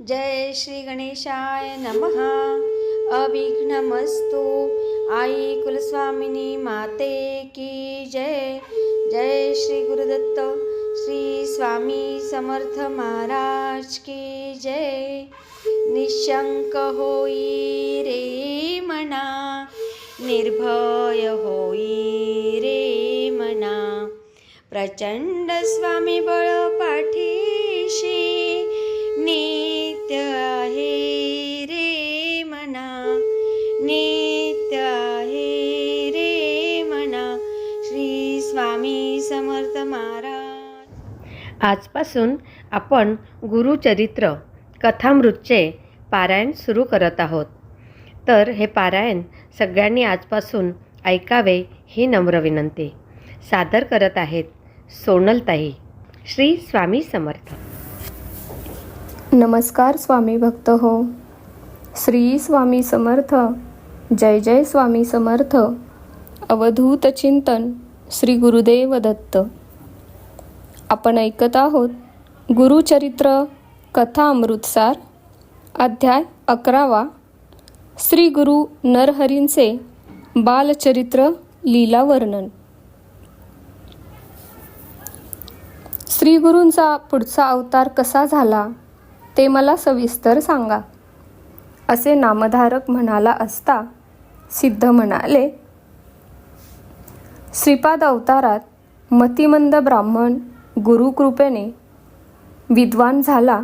जय श्री गणेशाय नमः। अविघ्नमस्तु। आई कुलस्वामिनी माते की जय। जय श्री गुरुदत्त श्री स्वामी समर्थ महाराज की जय। निशंक होई रे मना, निर्भय होई रे मना, प्रचंड स्वामी बळ पाठीशी, नित्य आहे रे मना, नित्य आहे रे मना। श्री स्वामी समर्थ महाराज। आजपासून आपण गुरुचरित्र कथामृतचे पारायण सुरू करत आहोत. तर हे पारायण सगळ्यांनी आजपासून ऐकावे ही नम्र विनंती. सादर करत आहेत सोनलताई. श्री स्वामी समर्थ. नमस्कार स्वामी भक्त हो. श्री स्वामी समर्थ. जय जय स्वामी समर्थ. अवधूत चिंतन श्री गुरुदेव दत्त. आपण ऐकत आहोत गुरुचरित्र कथा अमृतसार, अध्याय 11वा. श्री गुरु नरहरींचे बालचरित्र लीला वर्णन. श्री गुरूंचा पुढचा अवतार कसा झाला ते मला सविस्तर सांगा, असे नामधारक म्हणाला असता सिद्ध म्हणाले, श्रीपाद अवतारात मतिमंद ब्राह्मण गुरुकृपेने विद्वान झाला.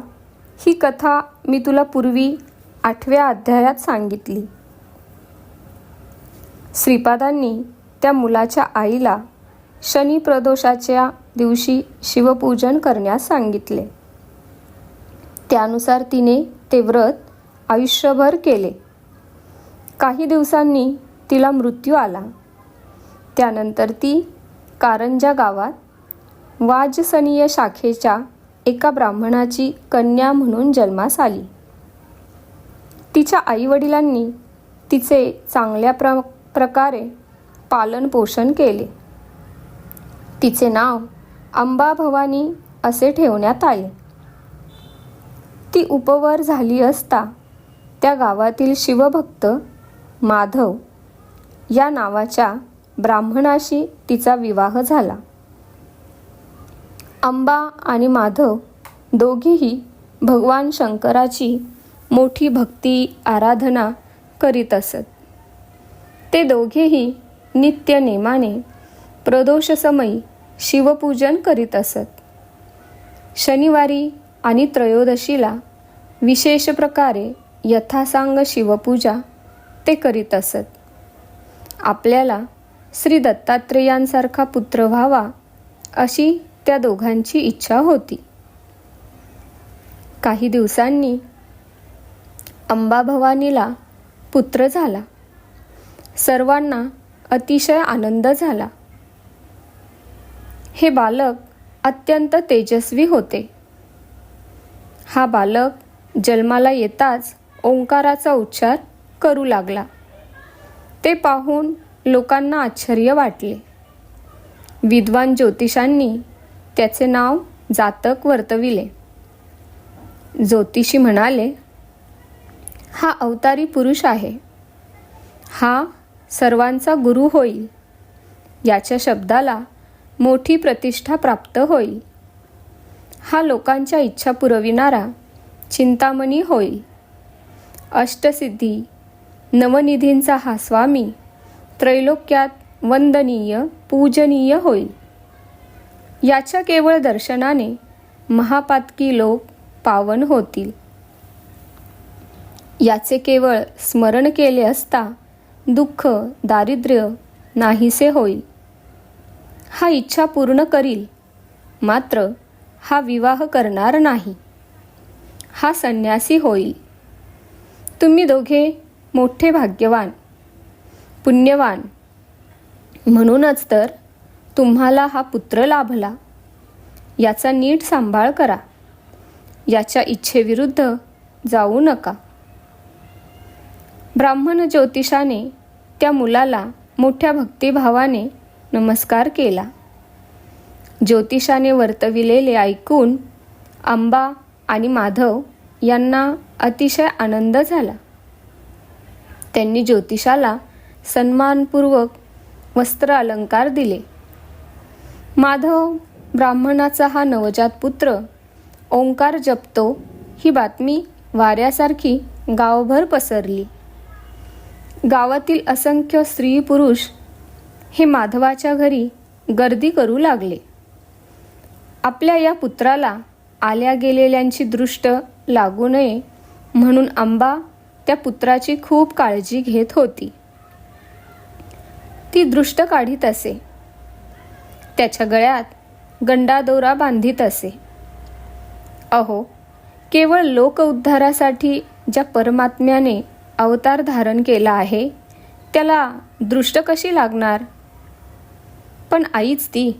ही कथा मी तुला पूर्वी 8व्या अध्यायात सांगितली. श्रीपादांनी त्या मुलाच्या आईला शनी प्रदोषाच्या दिवशी शिवपूजन करण्यास सांगितले. त्यानुसार तिने ते व्रत आयुष्यभर केले. काही दिवसांनी तिला मृत्यू आला. त्यानंतर ती कारंजा गावात वाजसनीय शाखेच्या एका ब्राह्मणाची कन्या म्हणून जन्मास आली. तिच्या आईवडिलांनी तिचे चांगल्या प्रकारे पालनपोषण केले. तिचे नाव अंबा भवानी असे ठेवण्यात आले. ती उपवर झाली असता त्या गावातील शिवभक्त माधव या नावाच्या ब्राह्मणाशी तिचा विवाह झाला. अंबा आणि माधव दोघेही भगवान शंकराची मोठी भक्ती आराधना करीत असत. ते दोघेही नित्य नेमाने प्रदोषसमयी शिवपूजन करीत असत. शनिवारी आणि त्रयोदशीला विशेष प्रकारे यथासांग शिवपूजा ते करीत असत. आपल्याला श्री दत्तात्रेयांसारखा पुत्र व्हावा अशी त्या दोघांची इच्छा होती. काही दिवसांनी अंबाभवानीला पुत्र झाला. सर्वांना अतिशय आनंद झाला. हे बालक अत्यंत तेजस्वी होते. हा बालक जन्माला येताच ओंकाराचा उच्चार करू लागला. ते पाहून लोकांना आश्चर्य वाटले. विद्वान ज्योतिषांनी त्याचे नाव जातक वर्तविले. ज्योतिषी म्हणाले, हा अवतारी पुरुष आहे. हा सर्वांचा गुरु होईल. याच्या शब्दाला मोठी प्रतिष्ठा प्राप्त होईल. हा लोकांच्या इच्छा पुरविणारा चिंतामणी होईल. अष्टसिद्धी नवनिधींचा हा स्वामी त्रैलोक्यात वंदनीय पूजनीय होईल. याच्या केवळ दर्शनाने महापातकी लोक पावन होतील. याचे केवळ स्मरण केले असता दुःख दारिद्र्य नाहीसे होईल. हा इच्छा पूर्ण करील, मात्र हा विवाह करणार नाही. हा संन्यासी होईल. तुम्ही दोघे मोठे भाग्यवान पुण्यवान, म्हणूनच तर तुम्हाला हा पुत्र लाभला. याचा नीट सांभाळ करा. याच्या इच्छेविरुद्ध जाऊ नका. ब्राह्मण ज्योतिषाने त्या मुलाला मोठ्या भक्तिभावाने नमस्कार केला. ज्योतिषाने वर्तविलेले ऐकून अंबा आणि माधव यांना अतिशय आनंद झाला. त्यांनी ज्योतिषाला सन्मानपूर्वक वस्त्र अलंकार दिले. माधव ब्राह्मणाचा हा नवजात पुत्र ओंकार जपतो ही बातमी वाऱ्यासारखी गावभर पसरली. गावातील असंख्य स्त्री पुरुष हे माधवाच्या घरी गर्दी करू लागले. आपल्या या पुत्राला आल्या गेलेल्यांची दृष्ट लागू नये म्हणून अंबा त्या पुत्राची खूप काळजी घेत होती. ती दृष्ट काढीत असे, त्याच्या गळ्यात गंडादोरा बांधित असे. अहो, केवळ लोक उद्धारासाठी ज्या परमात्म्याने अवतार धारण केला आहे त्याला दृष्ट कशी लागणार? पण आईच ती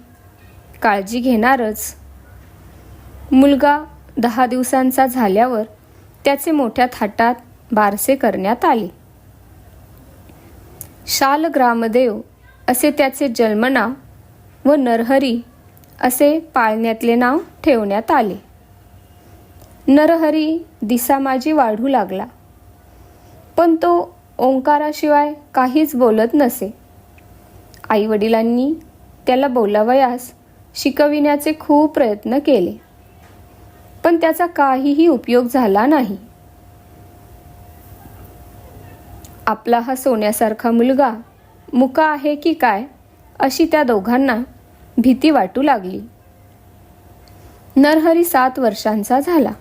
काळजी घेणारच. मुलगा 10 दिवसांचा झाल्यावर त्याचे मोठ्या थाटात बारसे करण्यात आले. शालग्रामदेव असे त्याचे जन्मनाव व नरहरी असे पाळण्यातले नाव ठेवण्यात आले. नरहरी दिसामाजी वाढू लागला, पण तो ओंकाराशिवाय काहीच बोलत नसे. आईवडिलांनी त्याला बोलावयास शिकविण्याचे खूप प्रयत्न केले, पण त्याचा काहीही उपयोग झाला नाही. आपला हा सोन्यासारखा मुलगा मुका आहे की काय अशी त्या दोघांना भीती वाटू लागली. नरहरी 7 वर्षांचा झाला.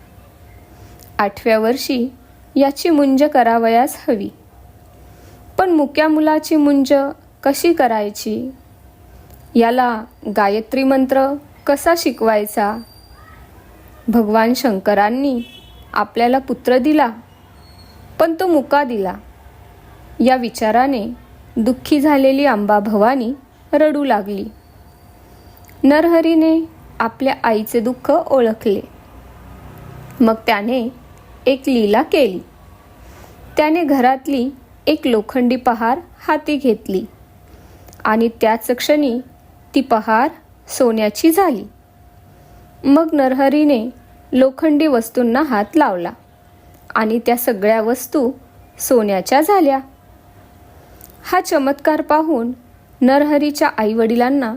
8व्या वर्षी याची मुंज करावयास हवी, पण मुक्या मुलाची मुंज कशी करायची? याला गायत्री मंत्र कसा शिकवायचा? भगवान शंकरांनी आपल्याला पुत्र दिला, पण तो मुका दिला. या विचाराने दुःखी झालेली अंबा भवानी रडू लागली. नरहरीने आपल्या आईचे दुःख ओळखले. मग त्याने एक लीला केली. त्याने घरातली एक लोखंडी पहार हाती घेतली आणि त्याच क्षणी ती पहार सोन्याची झाली. मग नरहरीने लोखंडी वस्तूंना हात लावला आणि त्या सगळ्या वस्तू सोन्याच्या झाल्या. हा चमत्कार पाहून नरहरीच्या आईवडिलांना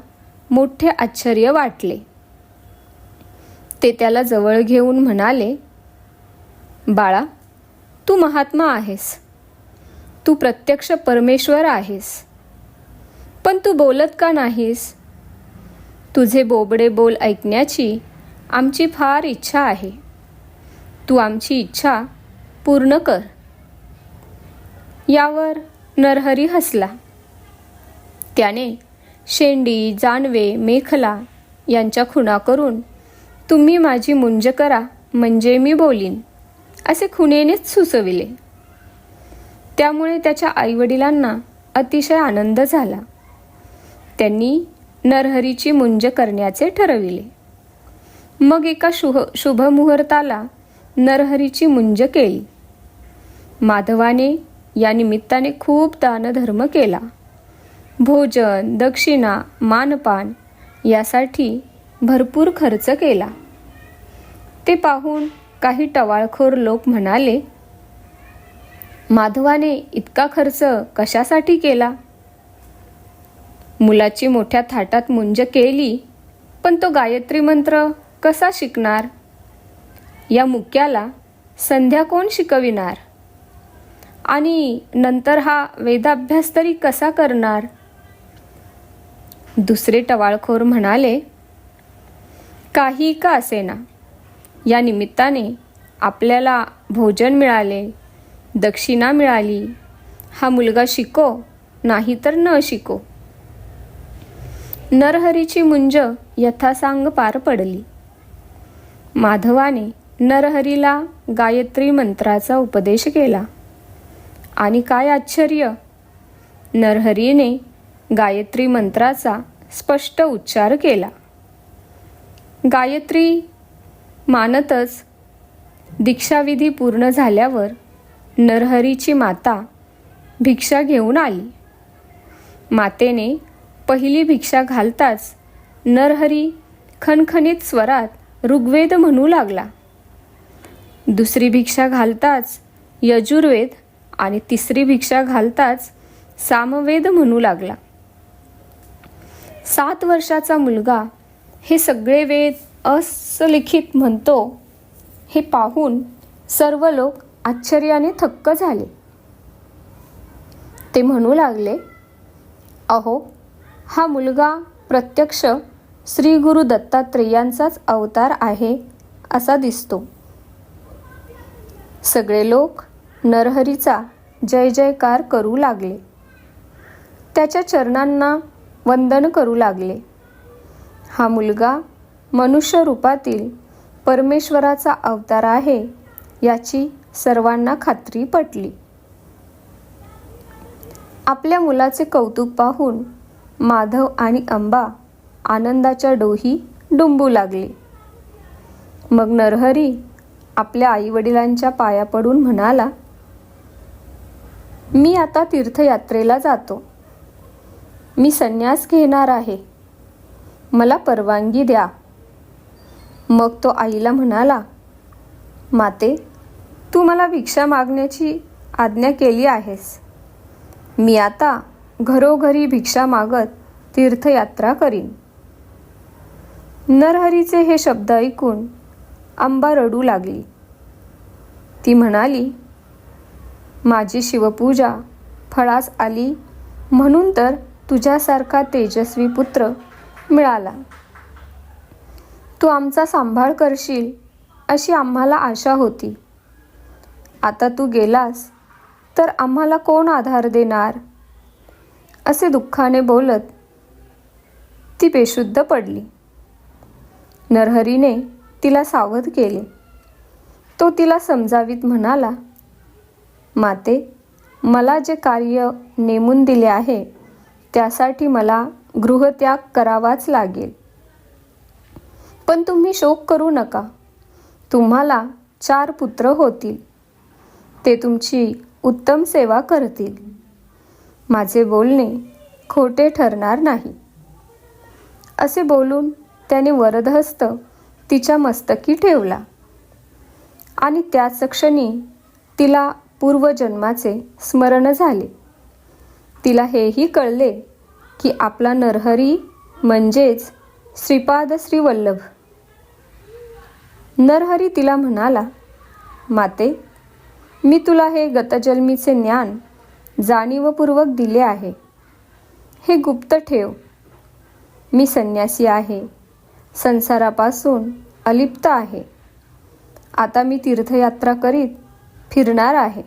मोठे आश्चर्य वाटले. ते त्याला जवळ घेऊन म्हणाले, बाळा, तू महात्मा आहेस, तू प्रत्यक्ष परमेश्वर आहेस, पण तू बोलत का नाहीस? तुझे बोबडे बोल ऐकण्याची आमची फार इच्छा आहे. तू आमची इच्छा पूर्ण कर. यावर नरहरी हसला. त्याने शेंडी, जानवे, मेखला यांच्या खुणा करून तुम्ही माझी मुंज करा म्हणजे मी बोलीन असे खुणेनेच सुचविले. त्यामुळे त्याच्या आईवडिलांना अतिशय आनंद झाला. त्यांनी नरहरीची मुंज करण्याचे ठरविले. मग एका शुभ मुहूर्ताला नरहरीची मुंज केली. माधवाने या निमित्ताने खूप दानधर्म केला. भोजन, दक्षिणा, मानपान यासाठी भरपूर खर्च केला. ते पाहून काही टवाळखोर लोक म्हणाले, माधवाने इतका खर्च कशासाठी केला? मुलाची मोठ्या थाटात मुंज केली, पण तो गायत्री मंत्र कसा शिकणार? या मुक्याला संध्या कोण शिकविणार? आणि नंतर हा वेदाभ्यास तरी कसा करणार? दुसरे टवाळखोर म्हणाले, काही का असेना, या निमित्ताने आपल्याला भोजन मिळाले, दक्षिणा मिळाली. हा मुलगा शिको नाही तर न शिको. नरहरीची मुंज यथासांग पार पडली. माधवाने नरहरीला गायत्री मंत्राचा उपदेश केला. आणि काय आश्चर्य, नरहरीने गायत्री मंत्राचा स्पष्ट उच्चार केला. गायत्री मानतच दीक्षाविधी पूर्ण झाल्यावर नरहरीची माता भिक्षा घेऊन आली. मातेने पहिली भिक्षा घालताच नरहरी खणखणीत स्वरात ऋग्वेद म्हणू लागला. दुसरी भिक्षा घालताच यजुर्वेद आणि तिसरी भिक्षा घालताच सामवेद म्हणू लागला. 7 वर्षाचा मुलगा हे सगळे वेद असलिखित म्हणतो हे पाहून सर्व लोक आश्चर्याने थक्क झाले. ते म्हणू लागले, अहो, हा मुलगा प्रत्यक्ष श्री गुरु दत्तात्रेयांचाच अवतार आहे असा दिसतो. सगळे लोक नरहरीचा जय जयकार करू लागले. त्याच्या चरणांना वंदन करू लागले. हा मुलगा मनुष्य रूपातील परमेश्वराचा अवतार आहे याची सर्वांना खात्री पटली. आपल्या मुलाचे कौतुक पाहून माधव आणि अंबा आनंदाच्या डोही डुंबू लागले. मग नरहरी आपल्या आईवडिलांच्या पाया पडून म्हणाला, मी आता तीर्थयात्रेला जातो. मी संन्यास घेणार आहे. मला परवानगी द्या. मग तो आईला म्हणाला, माते, तू मला भिक्षा मागण्याची आज्ञा केली आहेस. मी आता घरोघरी भिक्षा मागत तीर्थयात्रा करीन. नरहरीचे हे शब्द ऐकून अंबा रडू लागली. ती म्हणाली, माझी शिवपूजा फळास आली म्हणून तर तुझ्यासारखा तेजस्वी पुत्र मिळाला. तू आमचा सांभाळ करशील अशी आम्हाला आशा होती. आता तू गेलास तर आम्हाला कोण आधार देणार? असे दुःखाने बोलत ती बेशुद्ध पडली. नरहरीने तिला सावध केले. तो तिला समजावीत म्हणाला, माते, मला जे कार्य नेमून दिले आहे त्यासाठी मला गृहत्याग करावाच लागेल. पण तुम्ही शोक करू नका. तुम्हाला 4 पुत्र होतील. ते तुमची उत्तम सेवा करतील. माझे बोलणे खोटे ठरणार नाही. असे बोलून त्याने वरदहस्त तिच्या मस्तकी ठेवला आणि त्याच क्षणी तिला पूर्वजन्माचे स्मरण झाले. तिला हेही कळले की आपला नरहरी म्हणजेच श्रीपाद श्रीवल्लभ. नरहरी तिला म्हणाला, माते, मी तुला हे गतजन्मीचे ज्ञान जाणीवपूर्वक दिले आहे. हे गुप्त ठेव. मी संन्यासी आहे. संसारापासून अलिप्त आहे. आता मी तीर्थयात्रा करीत फिरणार आहे.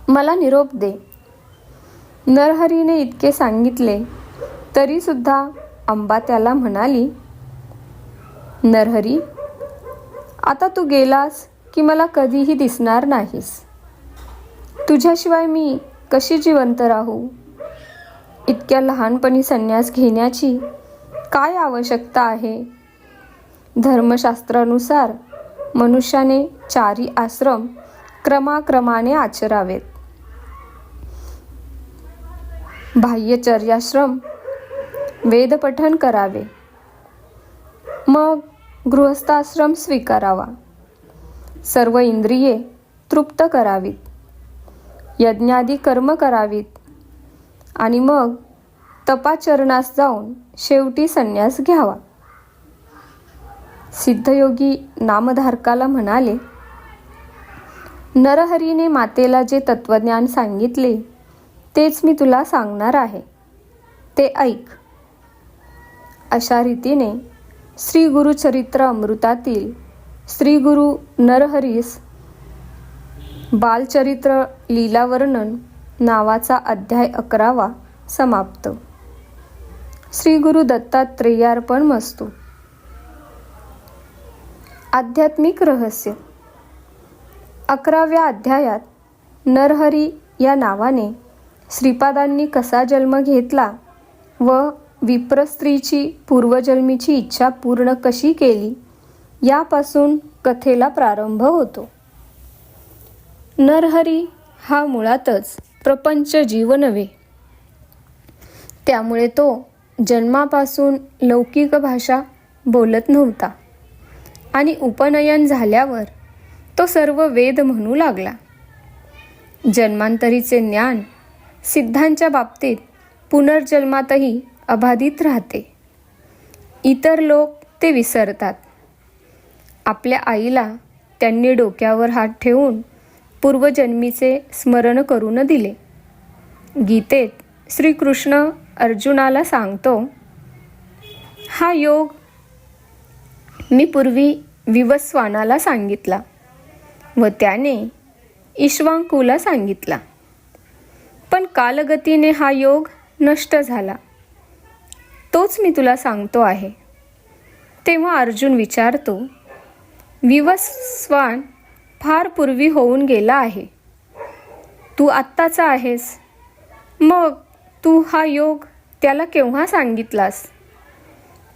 मला निरोप दे. नरहरीने इतके सांगितले तरी सुद्धा अंबा त्याला म्हणाली, नरहरी, आता तू गेलास की मला कधीही दिसणार नाहीस. तुझ्याशिवाय मी कशी जिवंत राहू? इतक्या लहानपणी संन्यास घेण्याची काय आवश्यकता आहे? धर्मशास्त्रानुसार मनुष्याने 4 आश्रम क्रमाक्रमाने आचरावेत. बाह्यचर्याश्रम, वेदपठन करावे, मग गृहस्थाश्रम स्वीकारावा. सर्व इंद्रिये तृप्त करावीत. यज्ञादी कर्म करावीत आणि मग तपाचरणास जाऊन शेवटी संन्यास घ्यावा. सिद्धयोगी नामधारकाला म्हणाले, नरहरीने मातेला जे तत्वज्ञान सांगितले तेच मी तुला सांगणार आहे. ते ऐक. अशा रीतीने श्री गुरुचरित्र अमृतातील श्री गुरु नरहरीस बालचरित्र लीलावर्णन नावाचा अध्याय 11वा समाप्त. श्री गुरु दत्तात्रेयार्पणमस्तु. आध्यात्मिक रहस्य. 11व्या अध्यायात नरहरी या नावाने श्रीपादांनी कसा जन्म घेतला व विप्रस्त्रीची पूर्वजन्मीची इच्छा पूर्ण कशी केली यापासून कथेला प्रारंभ होतो. नरहरी हा मुळातच प्रपंच जीव नव्हे. त्यामुळे तो जन्मापासून लौकिक भाषा बोलत नव्हता आणि उपनयन झाल्यावर तो सर्व वेद म्हणू लागला. जन्मांतरीचे ज्ञान सिद्धांच्या बाबतीत पुनर्जन्मातही अबाधित राहते. इतर लोक ते विसरतात. आपल्या आईला त्यांनी डोक्यावर हात ठेवून पूर्वजन्मीचे स्मरण करून दिले. गीतेत श्रीकृष्ण अर्जुनाला सांगतो, हा योग मी पूर्वी विवस्वानाला सांगितला व त्याने इक्ष्वाकूला सांगितला, पण कालगतीने हा योग नष्ट झाला. तोच मी तुला सांगतो आहे. तेव्हा अर्जुन विचारतो, विवस्वान फार पूर्वी होऊन गेला आहे, तू आत्ताचा आहेस, मग तू हा योग त्याला केव्हा सांगितलास?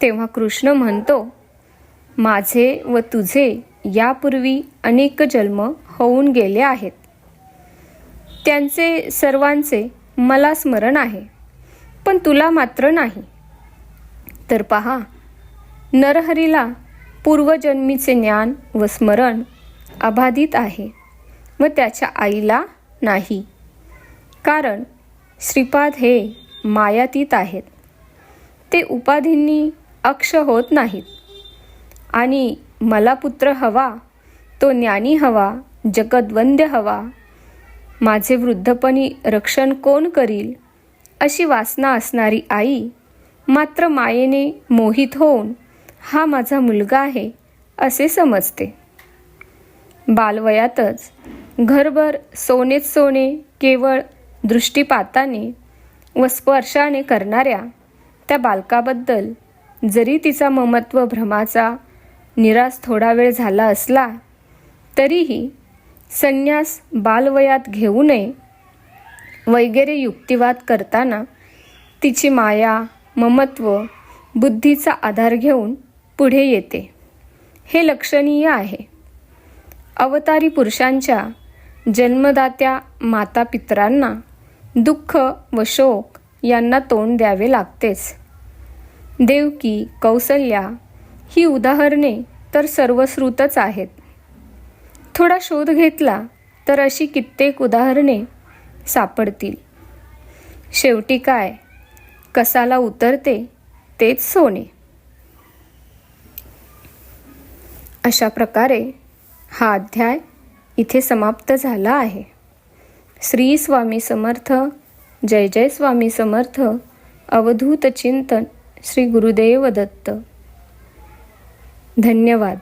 तेव्हा कृष्ण म्हणतो, माझे व तुझे यापूर्वी अनेक जन्म होऊन गेले आहेत. त्यांचे सर्वांचे मला स्मरण आहे, पण तुला मात्र नाही. तर पहा, नरहरीला पूर्वजन्मीचे ज्ञान व स्मरण अबाधित आहे व त्याच्या आईला नाही. कारण श्रीपाद हे मायातीत आहेत. ते उपाधींनी अक्ष होत नाहीत. आणि मला पुत्र हवा, तो ज्ञानी हवा, जगद्वंद्य हवा, माझे वृद्धपणी रक्षण कोण करील, अशी वासना असणारी आई मात्र मायेने मोहित होऊन हा माझा मुलगा आहे असे समजते. बालवयातच घरभर सोनेच सोने केवळ दृष्टीपाताने व स्पर्शाने करणाऱ्या त्या बालकाबद्दल जरी तिचा ममत्व भ्रमाचा निराश थोडा वेळ झाला असला, तरीही संन्यास बालवयात घेऊ नये वगैरे युक्तिवाद करताना तिची माया, ममत्व, बुद्धीचा आधार घेऊन पुढे येते. हे लक्षणीय आहे. अवतारी पुरुषांच्या जन्मदात्या मातापितरांना दुःख व शोक यांना तोंड द्यावे लागतेच. देवकी, कौसल्या ही उदाहरणे तर सर्वश्रुतच आहेत. थोडा शोध घेतला तर अशी कित्येक उदाहरणे सापडतील. शेवटी काय, कसाला उतरते तेच सोने. अशा प्रकारे हा अध्याय इथे समाप्त झाला आहे. श्री स्वामी समर्थ. जय जय स्वामी समर्थ. अवधूत चिंतन. श्री गुरुदेव दत्त. धन्यवाद.